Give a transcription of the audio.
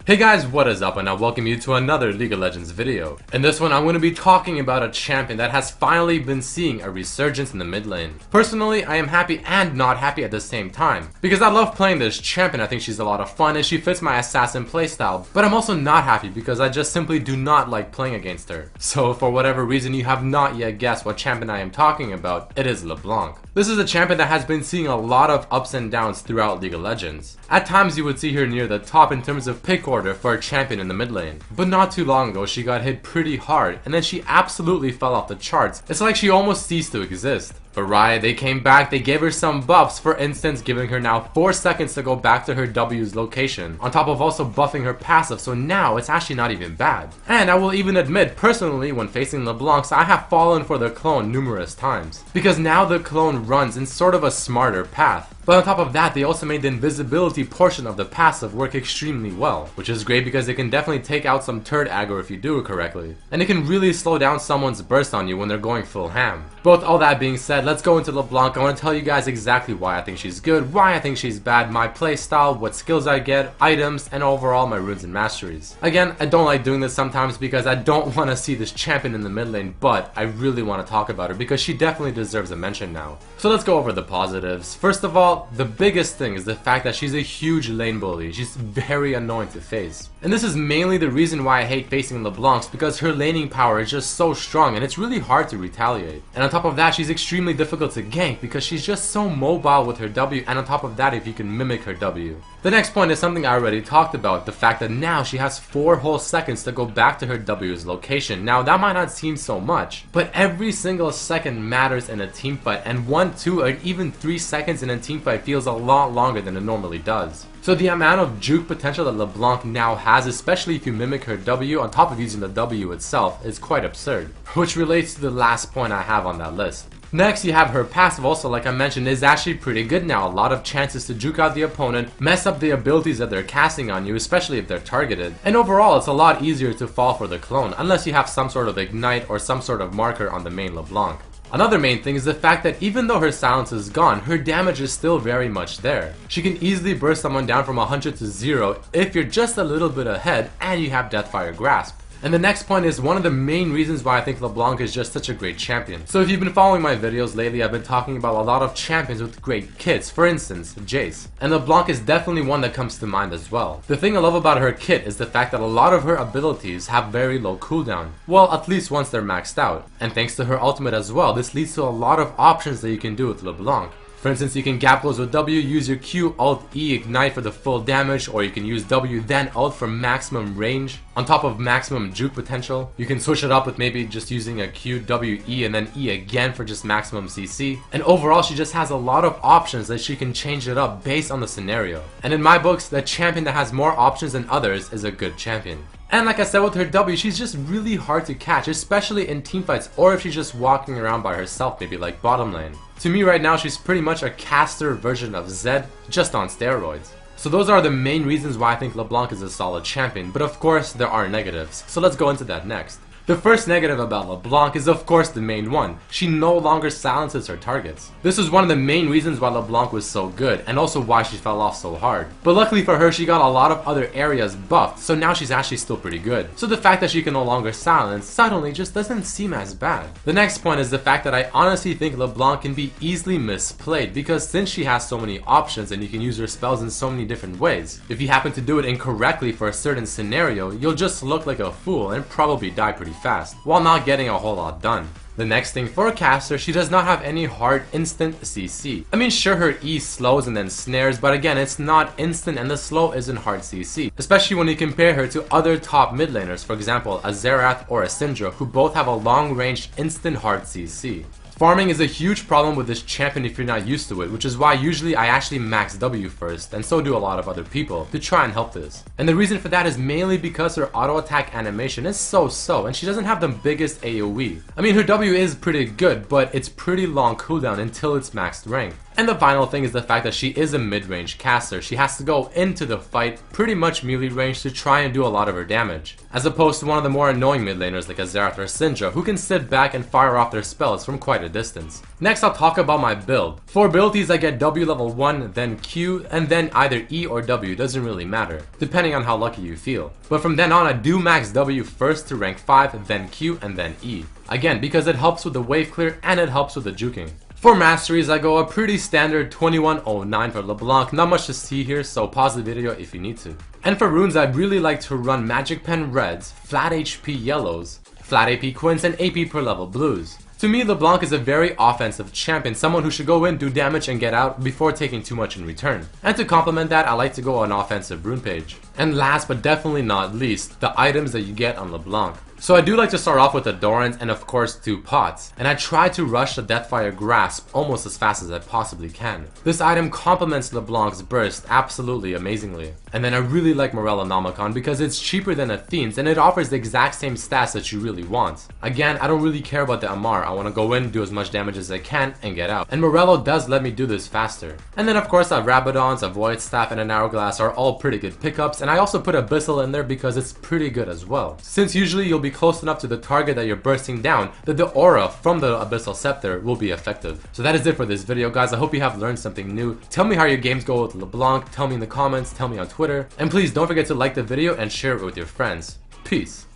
Hey guys, what is up, and I welcome you to another League of Legends video. In this one, I'm going to be talking about a champion that has finally been seeing a resurgence in the mid lane. Personally, I am happy and not happy at the same time, because I love playing this champion. I think she's a lot of fun and she fits my assassin playstyle, but I'm also not happy because I just simply do not like playing against her. So for whatever reason you have not yet guessed what champion I am talking about, it is LeBlanc. This is a champion that has been seeing a lot of ups and downs throughout League of Legends. At times you would see her near the top in terms of pick order for a champion in the mid lane. But not too long ago she got hit pretty hard and then she absolutely fell off the charts. It's like she almost ceased to exist. But Riot, they came back, they gave her some buffs, for instance giving her now 4 seconds to go back to her W's location, on top of also buffing her passive, so now it's actually not even bad. And I will even admit, personally, when facing LeBlanc, I have fallen for the clone numerous times, because now the clone runs in sort of a smarter path. But on top of that, they also made the invisibility portion of the passive work extremely well, which is great because it can definitely take out some turd aggro if you do it correctly. And it can really slow down someone's burst on you when they're going full ham. But with all that being said, let's go into LeBlanc. I want to tell you guys exactly why I think she's good, why I think she's bad, my playstyle, what skills I get, items, and overall my runes and masteries. Again, I don't like doing this sometimes because I don't want to see this champion in the mid lane, but I really want to talk about her because she definitely deserves a mention now. So let's go over the positives. First of all, the biggest thing is the fact that she's a huge lane bully. She's very annoying to face. And this is mainly the reason why I hate facing LeBlanc, because her laning power is just so strong and it's really hard to retaliate. And on top of that, she's extremely difficult to gank because she's just so mobile with her W, and on top of that, if you can mimic her W. The next point is something I already talked about, the fact that now she has 4 whole seconds to go back to her W's location. Now that might not seem so much, but every single second matters in a teamfight, and 1, 2, or even 3 seconds in a teamfight feels a lot longer than it normally does. So the amount of juke potential that LeBlanc now has, especially if you mimic her W on top of using the W itself, is quite absurd. Which relates to the last point I have on that list. Next, you have her passive also, like I mentioned, is actually pretty good now. A lot of chances to juke out the opponent, mess up the abilities that they're casting on you, especially if they're targeted. And overall, it's a lot easier to fall for the clone, unless you have some sort of ignite or some sort of marker on the main LeBlanc. Another main thing is the fact that even though her silence is gone, her damage is still very much there. She can easily burst someone down from 100 to 0 if you're just a little bit ahead and you have Deathfire Grasp. And the next point is one of the main reasons why I think LeBlanc is just such a great champion. So if you've been following my videos lately, I've been talking about a lot of champions with great kits, for instance, Jace. And LeBlanc is definitely one that comes to mind as well. The thing I love about her kit is the fact that a lot of her abilities have very low cooldown. Well, at least once they're maxed out. And thanks to her ultimate as well, this leads to a lot of options that you can do with LeBlanc. For instance, you can gap close with W, use your Q, Alt, E, ignite for the full damage, or you can use W, then Alt for maximum range, on top of maximum juke potential. You can switch it up with maybe just using a Q, W, E, and then E again for just maximum CC. And overall, she just has a lot of options that she can change it up based on the scenario. And in my books, the champion that has more options than others is a good champion. And like I said with her W, she's just really hard to catch, especially in teamfights or if she's just walking around by herself, maybe like bottom lane. To me right now, she's pretty much a caster version of Zed, just on steroids. So those are the main reasons why I think LeBlanc is a solid champion, but of course there are negatives, so let's go into that next. The first negative about LeBlanc is of course the main one. She no longer silences her targets. This is one of the main reasons why LeBlanc was so good, and also why she fell off so hard. But luckily for her, she got a lot of other areas buffed, so now she's actually still pretty good. So the fact that she can no longer silence suddenly just doesn't seem as bad. The next point is the fact that I honestly think LeBlanc can be easily misplayed, because since she has so many options and you can use her spells in so many different ways, if you happen to do it incorrectly for a certain scenario, you'll just look like a fool and probably die pretty fast, while not getting a whole lot done. The next thing, for a caster, she does not have any hard instant CC. I mean, sure, her E slows and then snares, but again, it's not instant and the slow isn't hard CC. Especially when you compare her to other top mid laners, for example, a Xerath or a Syndra, who both have a long range instant hard CC. Farming is a huge problem with this champion if you're not used to it, which is why usually I actually max W first, and so do a lot of other people, to try and help this. And the reason for that is mainly because her auto attack animation is so-so, and she doesn't have the biggest AoE. I mean, her W is pretty good, but it's pretty long cooldown until it's maxed rank. And the final thing is the fact that she is a mid-range caster. She has to go into the fight pretty much melee range to try and do a lot of her damage, as opposed to one of the more annoying mid laners like a Xerath or Syndra, who can sit back and fire off their spells from quite a distance. Next, I'll talk about my build. For abilities, I get W level 1, then Q, and then either E or W, doesn't really matter, depending on how lucky you feel. But from then on, I do max W first to rank 5, then Q, and then E. Again, because it helps with the wave clear and it helps with the juking. For masteries, I go a pretty standard 2109 for LeBlanc, not much to see here, so pause the video if you need to. And for runes, I really like to run Magic Pen reds, flat HP yellows, flat AP quints, and AP per level blues. To me, LeBlanc is a very offensive champion, someone who should go in, do damage, and get out before taking too much in return. And to complement that, I like to go on offensive rune page. And last but definitely not least, the items that you get on LeBlanc. So I do like to start off with the Dorans and of course 2 pots, and I try to rush the Deathfire Grasp almost as fast as I possibly can. This item complements LeBlanc's burst absolutely amazingly. And then I really like Morellonomicon because it's cheaper than Athene's and it offers the exact same stats that you really want. Again, I don't really care about the Amar, I want to go in, do as much damage as I can, and get out. And Morello does let me do this faster. And then of course a Rabadon's, a Void Staff, and an Hourglass are all pretty good pickups, and I also put Abyssal in there because it's pretty good as well. Since usually you'll be close enough to the target that you're bursting down that the aura from the Abyssal Scepter will be effective. So that is it for this video, guys. I hope you have learned something new. Tell me how your games go with LeBlanc, tell me in the comments, tell me on Twitter, and please don't forget to like the video and share it with your friends. Peace.